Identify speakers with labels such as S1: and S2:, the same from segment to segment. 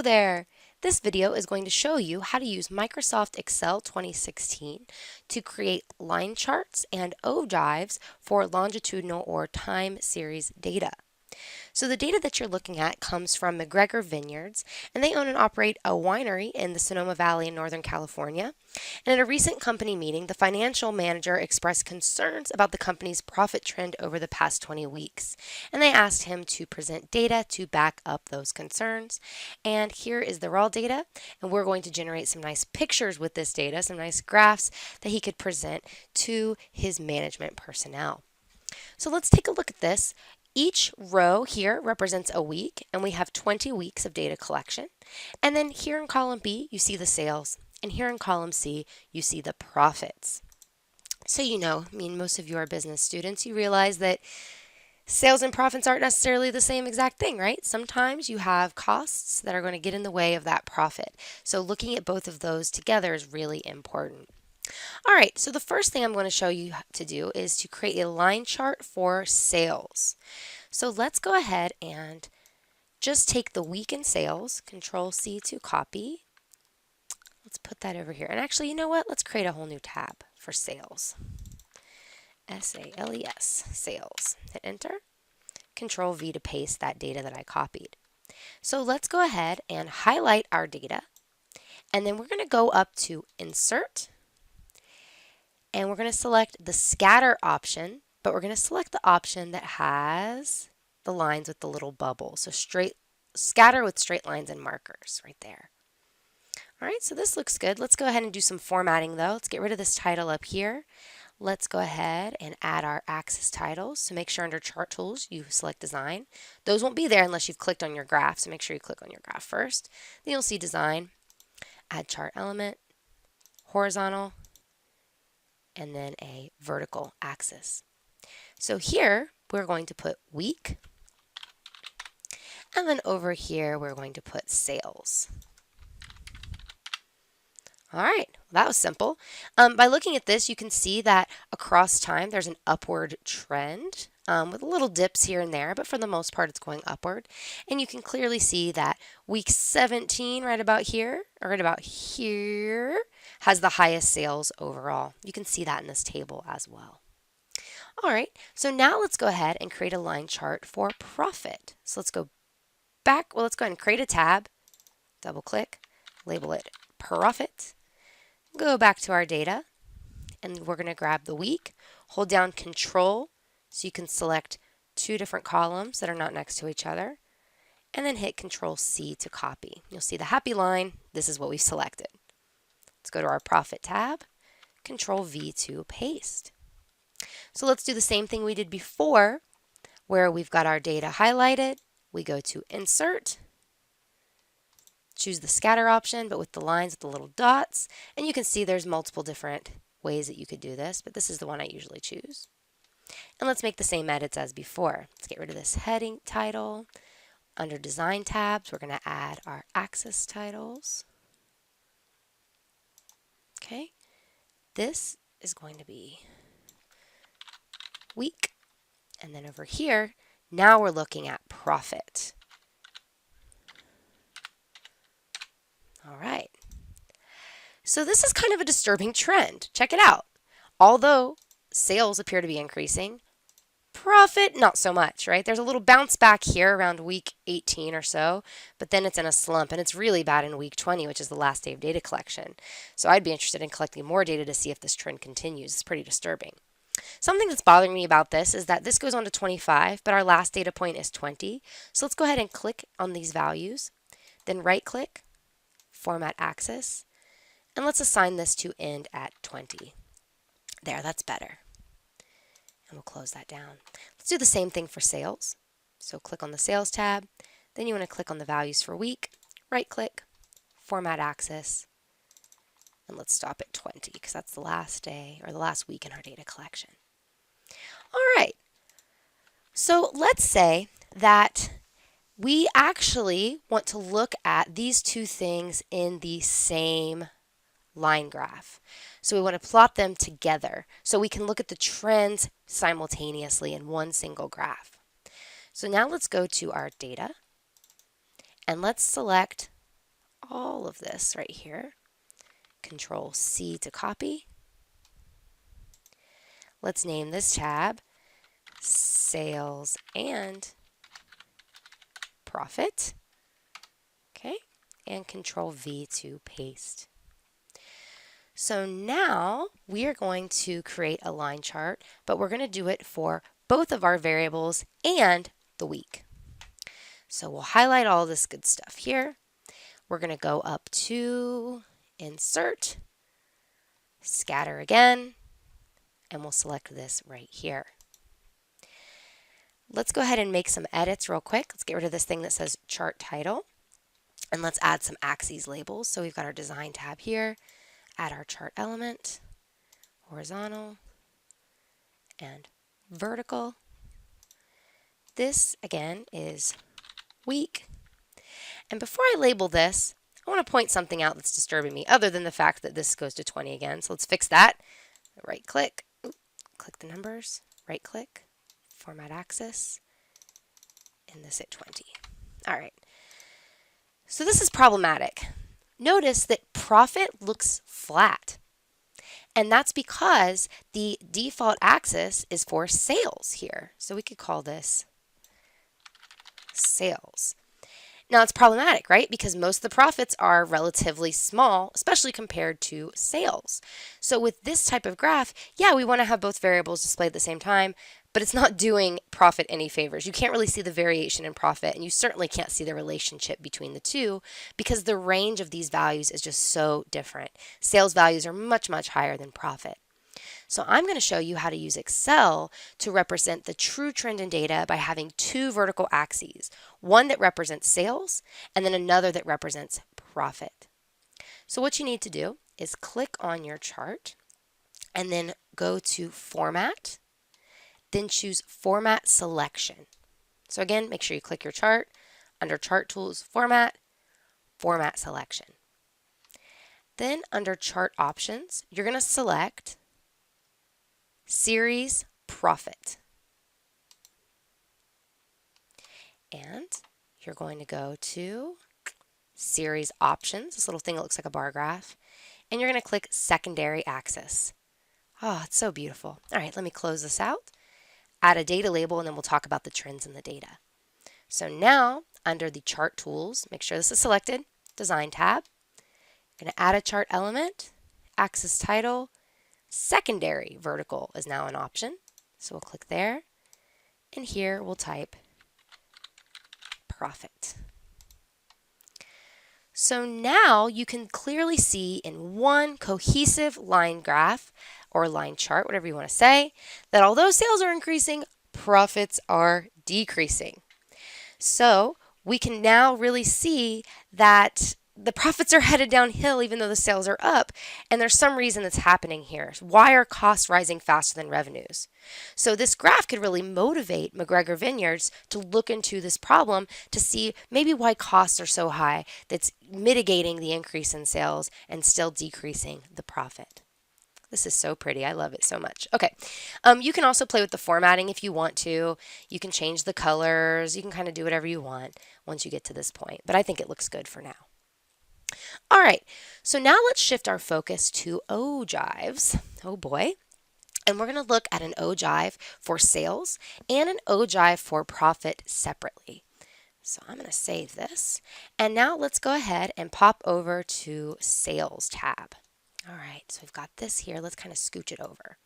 S1: Hello there! This video is going to show you how to use Microsoft Excel 2016 to create line charts and ogives for longitudinal or time series data. So the data that you're looking at comes from McGregor Vineyards, and they own and operate a winery in the Sonoma Valley in Northern California. And at a recent company meeting, the financial manager expressed concerns about the company's profit trend over the past 20 weeks. And they asked him to present data to back up those concerns. And here is the raw data, and we're going to generate some nice pictures with this data, some nice graphs that he could present to his management personnel. So let's take a look at this. Each row here represents a week, and we have 20 weeks of data collection. And then here in column B, you see the sales, and here in column C, you see the profits. So most of you are business students, you realize that sales and profits aren't necessarily the same exact thing, right? Sometimes you have costs that are going to get in the way of that profit. So looking at both of those together is really important. All right, so the first thing I'm going to show you to do is to create a line chart for sales. So let's go ahead and just take the week in sales, Control C to copy. Let's put that over here. And actually, you know what? Let's create a whole new tab for sales. S-A-L-E-S, sales. Hit enter. Control V to paste that data that I copied. So let's go ahead and highlight our data. And then we're going to go up to Insert. And we're going to select the scatter option, but we're going to select the option that has the lines with the little bubble. So scatter with straight lines and markers right there. All right, so this looks good. Let's go ahead and do some formatting though. Let's get rid of this title up here. Let's go ahead and add our axis titles. So make sure under Chart Tools you select Design. Those won't be there unless you've clicked on your graph, so make sure you click on your graph first. Then you'll see Design, Add Chart Element, Horizontal, and then a vertical axis. So here we're going to put week, and then over here we're going to put sales. All right, that was simple. By looking at this, you can see that across time there's an upward trend with little dips here and there, but for the most part it's going upward. And you can clearly see that week 17 right about here, or right about here, has the highest sales overall. You can see that in this table as well. All right, so now let's go ahead and create a line chart for profit. So let's go back. Well, let's go ahead and create a tab, double click, label it profit, go back to our data, and we're going to grab the week, hold down Control so you can select two different columns that are not next to each other, and then hit Control C to copy. You'll see the happy line. This is what we've selected. Let's go to our Profit tab, Control V to paste. So let's do the same thing we did before, where we've got our data highlighted. We go to Insert, choose the scatter option, but with the lines with the little dots, and you can see there's multiple different ways that you could do this, but this is the one I usually choose. And let's make the same edits as before. Let's get rid of this heading title. Under Design tabs, we're going to add our axis titles. Okay, this is going to be week, and then over here, now we're looking at profit. All right, so this is kind of a disturbing trend. Check it out. Although sales appear to be increasing, profit not so much, right? There's a little bounce back here around week 18 or so, but then it's in a slump, and it's really bad in week 20, which is the last day of data collection. So I'd be interested in collecting more data to see if this trend continues. It's pretty disturbing. Something that's bothering me about this is that this goes on to 25, but our last data point is 20. So let's go ahead and click on these values, then right-click, Format Axis, and let's assign this to end at 20. There, that's better. And we'll close that down. Let's do the same thing for sales. So click on the Sales tab, then you want to click on the values for week, right-click, Format Axis, and let's stop at 20 because that's the last day or the last week in our data collection. All right, so let's say that we actually want to look at these two things in the same line graph. So we want to plot them together so we can look at the trends simultaneously in one single graph. So now let's go to our data and let's select all of this right here. Control C to copy. Let's name this tab Sales and Profit. Okay, and Control V to paste. So now we are going to create a line chart, but we're going to do it for both of our variables and the week. So we'll highlight all this good stuff here. We're going to go up to Insert, Scatter again, and we'll select this right here. Let's go ahead and make some edits real quick. Let's get rid of this thing that says Chart Title, and let's add some axes labels. So we've got our Design tab here, add our chart element, horizontal, and vertical. This, again, is week. And before I label this, I want to point something out that's disturbing me, other than the fact that this goes to 20 again. So let's fix that. Right click, click the numbers, right click, Format Axis, and this at 20. All right. So this is problematic. Notice that profit looks flat. And that's because the default axis is for sales here. So we could call this sales. Now it's problematic, right? Because most of the profits are relatively small, especially compared to sales. So with this type of graph, yeah, we want to have both variables displayed at the same time, but it's not doing profit any favors. You can't really see the variation in profit, and you certainly can't see the relationship between the two because the range of these values is just so different. Sales values are much, much higher than profit. So I'm going to show you how to use Excel to represent the true trend in data by having two vertical axes, one that represents sales and then another that represents profit. So what you need to do is click on your chart and then go to Format, then choose Format Selection. So again, make sure you click your chart, under Chart Tools, Format, Format Selection. Then under Chart Options, you're going to select Series Profit. And you're going to go to Series Options, this little thing that looks like a bar graph, and you're going to click Secondary Axis. Oh, it's so beautiful. All right, let me close this out, add a data label, and then we'll talk about the trends in the data. So now, under the Chart Tools, make sure this is selected, Design tab. You're going to add a chart element, Axis Title, Secondary vertical is now an option. So we'll click there, and here we'll type profit. So now you can clearly see in one cohesive line graph or line chart, whatever you want to say, that although sales are increasing, profits are decreasing. So we can now really see that the profits are headed downhill even though the sales are up, and there's some reason that's happening here. Why are costs rising faster than revenues? So this graph could really motivate McGregor Vineyards to look into this problem to see maybe why costs are so high that's mitigating the increase in sales and still decreasing the profit. This is so pretty. I love it so much. Okay, you can also play with the formatting if you want to. You can change the colors. You can kind of do whatever you want once you get to this point, but I think it looks good for now. All right, so now let's shift our focus to ogives. Oh boy. And we're going to look at an ogive for sales and an ogive for profit separately. So I'm going to save this. And now let's go ahead and pop over to Sales tab. All right, so we've got this here. Let's kind of scooch it over.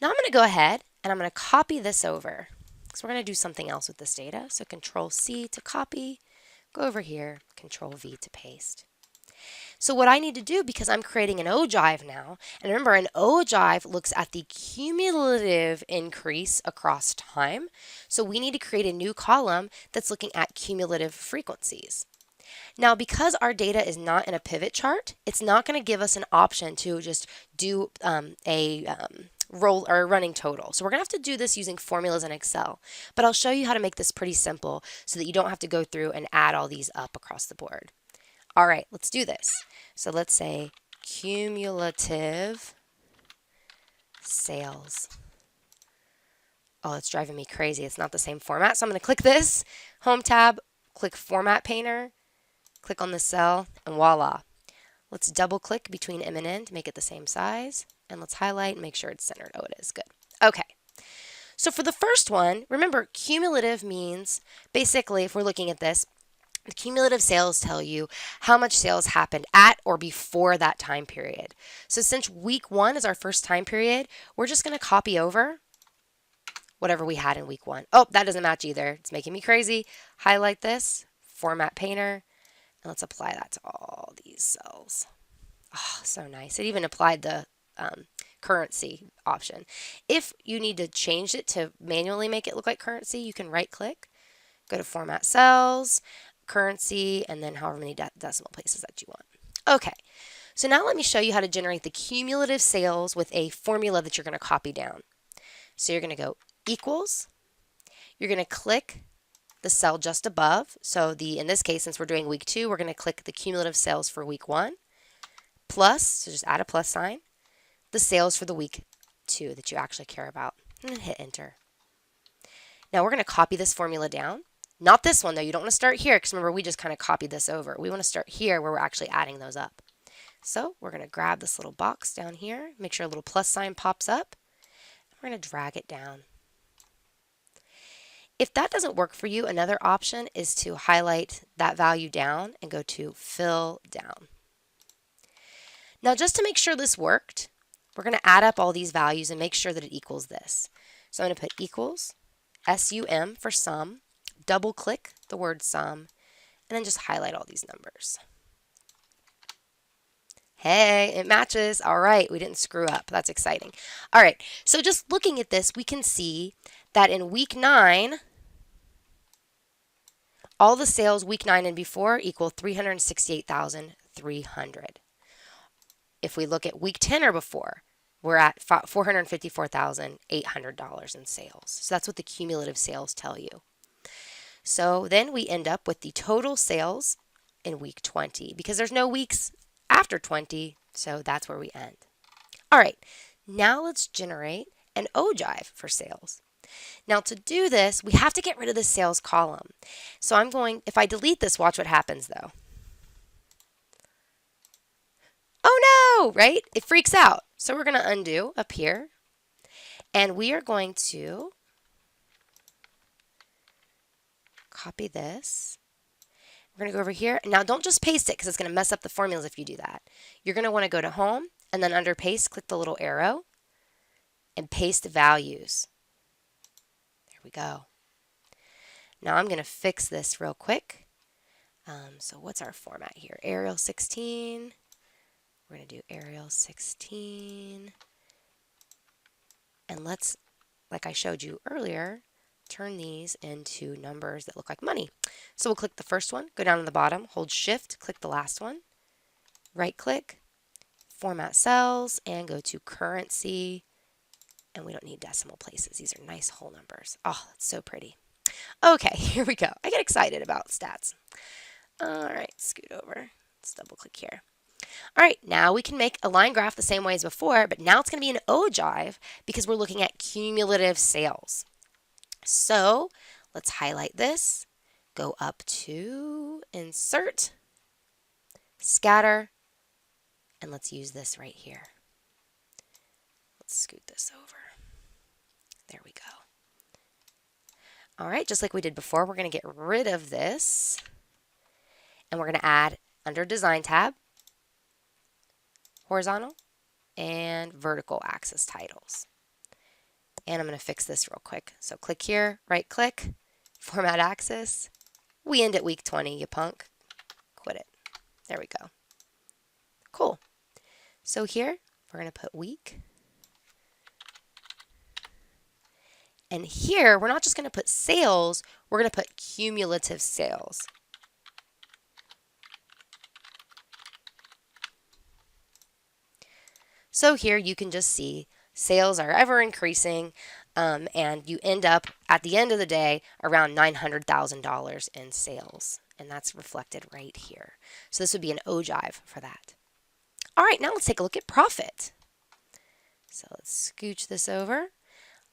S1: Now I'm going to go ahead and I'm going to copy this over because we're going to do something else with this data. So Control C to copy, go over here, Control V to paste. So what I need to do, because I'm creating an ogive now, and remember an ogive looks at the cumulative increase across time, so we need to create a new column that's looking at cumulative frequencies. Now because our data is not in a pivot chart, it's not going to give us an option to just do a roll or running total. So we're going to have to do this using formulas in Excel, but I'll show you how to make this pretty simple so that you don't have to go through and add all these up across the board. All right, let's do this. So let's say cumulative sales. Oh, it's driving me crazy. It's not the same format. So I'm going to click this, Home tab, click Format Painter, click on the cell, and voila. Let's double click between M and N to make it the same size. And let's highlight and make sure it's centered. Oh, it is. Good. Okay. So for the first one, remember, cumulative means basically, if we're looking at this, the cumulative sales tell you how much sales happened at or before that time period. So since week 1 is our first time period, we're just going to copy over whatever we had in week 1. Oh, that doesn't match either. It's making me crazy. Highlight this, format painter, and let's apply that to all these cells. Oh, so nice. It even applied the currency option. If you need to change it to manually make it look like currency, you can right click, go to format cells, currency, and then however many decimal places that you want. Okay, so now let me show you how to generate the cumulative sales with a formula that you're going to copy down. So you're going to go equals, you're going to click the cell just above. So in this case, since we're doing week 2, we're going to click the cumulative sales for week 1, plus, so just add a plus sign, the sales for the week 2 that you actually care about, and hit enter. Now we're going to copy this formula down. Not this one though, you don't want to start here because remember we just kind of copied this over. We want to start here where we're actually adding those up. So we're going to grab this little box down here, make sure a little plus sign pops up, and we're going to drag it down. If that doesn't work for you, another option is to highlight that value down and go to fill down. Now just to make sure this worked, we're going to add up all these values and make sure that it equals this. So I'm going to put equals, SUM for sum, double click the word sum, and then just highlight all these numbers. Hey, it matches. All right, we didn't screw up. That's exciting. All right, so just looking at this, we can see that in week 9, all the sales week 9 and before equal 368,300. If we look at week 10 or before, we're at $454,800 in sales. So that's what the cumulative sales tell you. So then we end up with the total sales in week 20 because there's no weeks after 20, so that's where we end. All right, now let's generate an ogive for sales. Now to do this, we have to get rid of the sales column. So if I delete this, watch what happens though. Oh no, right? It freaks out. So we're going to undo up here, and we are going to copy this. We're going to go over here. Now don't just paste it because it's going to mess up the formulas if you do that. You're going to want to go to home, and then under paste, click the little arrow, and paste values. There we go. Now I'm going to fix this real quick. So what's our format here? Arial 16. We're going to do Arial 16. And let's, like I showed you earlier, turn these into numbers that look like money. So we'll click the first one, go down to the bottom, hold Shift, click the last one, right click, format cells, and go to currency. And we don't need decimal places. These are nice whole numbers. Oh, that's so pretty. Okay, here we go. I get excited about stats. All right, scoot over. Let's double click here. All right, now we can make a line graph the same way as before, but now it's going to be an ogive because we're looking at cumulative sales. So let's highlight this, go up to Insert, Scatter, and let's use this right here. Let's scoot this over. There we go. All right, just like we did before, we're going to get rid of this, and we're going to add under Design tab, horizontal and vertical axis titles. And I'm going to fix this real quick. So click here, right click, format axis. We end at week 20, you punk. Quit it. There we go. Cool. So here, we're going to put week. And here, we're not just going to put sales, we're going to put cumulative sales. So here you can just see sales are ever increasing, and you end up at the end of the day around $900,000 in sales, and that's reflected right here. So this would be an ogive for that. All right, now let's take a look at profit. So let's scooch this over.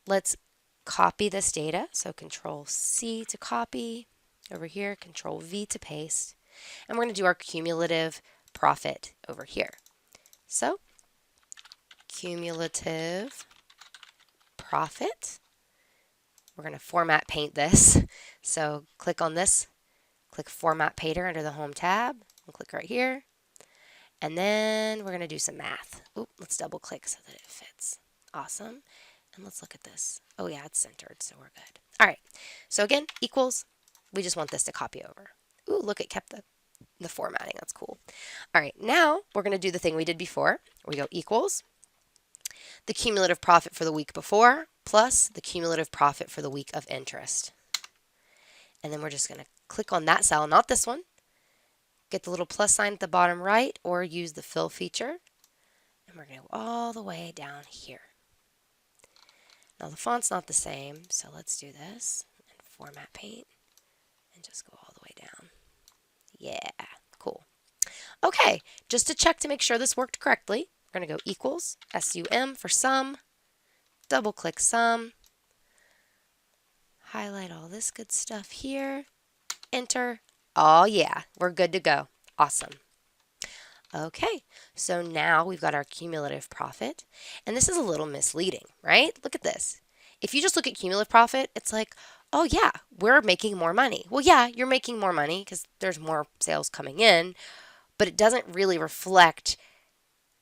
S1: Let's copy this data. So Control C to copy. Over here, Control V to paste. and we're going to do our cumulative profit over here. So cumulative profit. We're going to format paint this. So click on this, click Format Painter under the Home tab, and click right here. And then we're going to do some math. Oop, let's double click so that it fits. Awesome. And let's look at this. Oh yeah, it's centered, so we're good. All right. So again, equals. We just want this to copy over. Ooh, look, it kept the formatting. That's cool. All right, now we're going to do the thing we did before. We go equals the cumulative profit for the week before plus the cumulative profit for the week of interest. And then we're just going to click on that cell, not this one. Get the little plus sign at the bottom right or use the fill feature. And we're going to go all the way down here. Now the font's not the same, so let's do this and format paint and just go all the way down. Yeah, cool. Okay, just to check to make sure this worked correctly, we're going to go equals SUM for sum, double click sum, highlight all this good stuff here, enter. Oh yeah, we're good to go. Awesome. Okay, so now we've got our cumulative profit, and this is a little misleading, right? Look at this. If you just look at cumulative profit, it's like, oh yeah, we're making more money. Well, yeah, you're making more money because there's more sales coming in, but it doesn't really reflect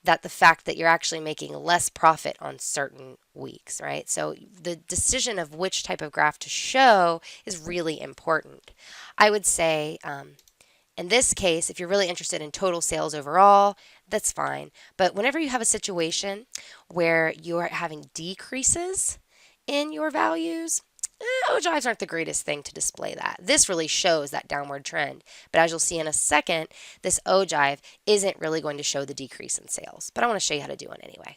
S1: that the fact that you're actually making less profit on certain weeks, right? So the decision of which type of graph to show is really important. I would say, in this case, if you're really interested in total sales overall, that's fine. But whenever you have a situation where you're having decreases in your values, Ogives aren't the greatest thing to display that. This really shows that downward trend. But as you'll see in a second, this Ogive isn't really going to show the decrease in sales. But I want to show you how to do it anyway.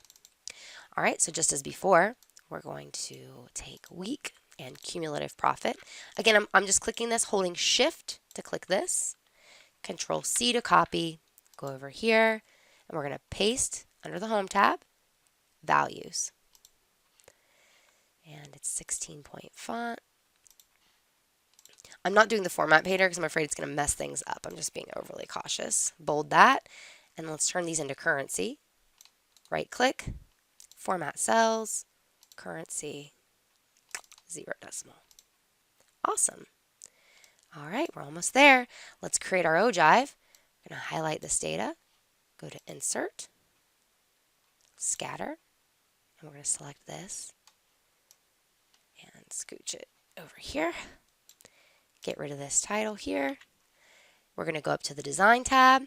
S1: All right, so just as before, we're going to take week and cumulative profit. Again, I'm just clicking this, holding Shift to click this. Control C to copy, go over here, and we're going to paste under the Home tab, values. And it's 16-point font. I'm not doing the format painter because I'm afraid it's going to mess things up. I'm just being overly cautious. Bold that, and let's turn these into currency. Right click, format cells, currency, 0 decimal. Awesome. All right, we're almost there. Let's create our Ogive. I'm going to highlight this data, go to Insert, Scatter, and we're going to select this and scooch it over here. Get rid of this title here. We're going to go up to the Design tab.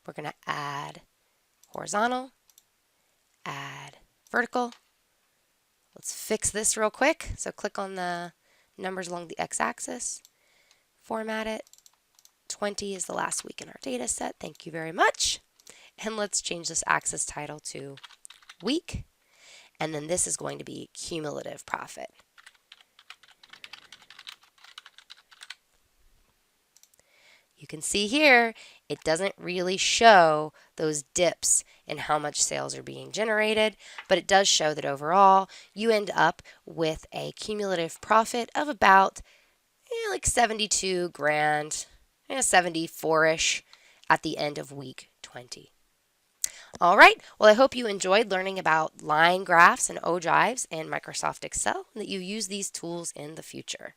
S1: We're going to add horizontal, add vertical. Let's fix this real quick. So click on the numbers along the x-axis. Format it. 20 is the last week in our data set. Thank you very much. And let's change this axis title to week. And then this is going to be cumulative profit. You can see here, it doesn't really show those dips in how much sales are being generated, but it does show that overall you end up with a cumulative profit of about like 72 grand, 74-ish at the end of week 20. All right, well, I hope you enjoyed learning about line graphs and ogives in Microsoft Excel and that you use these tools in the future.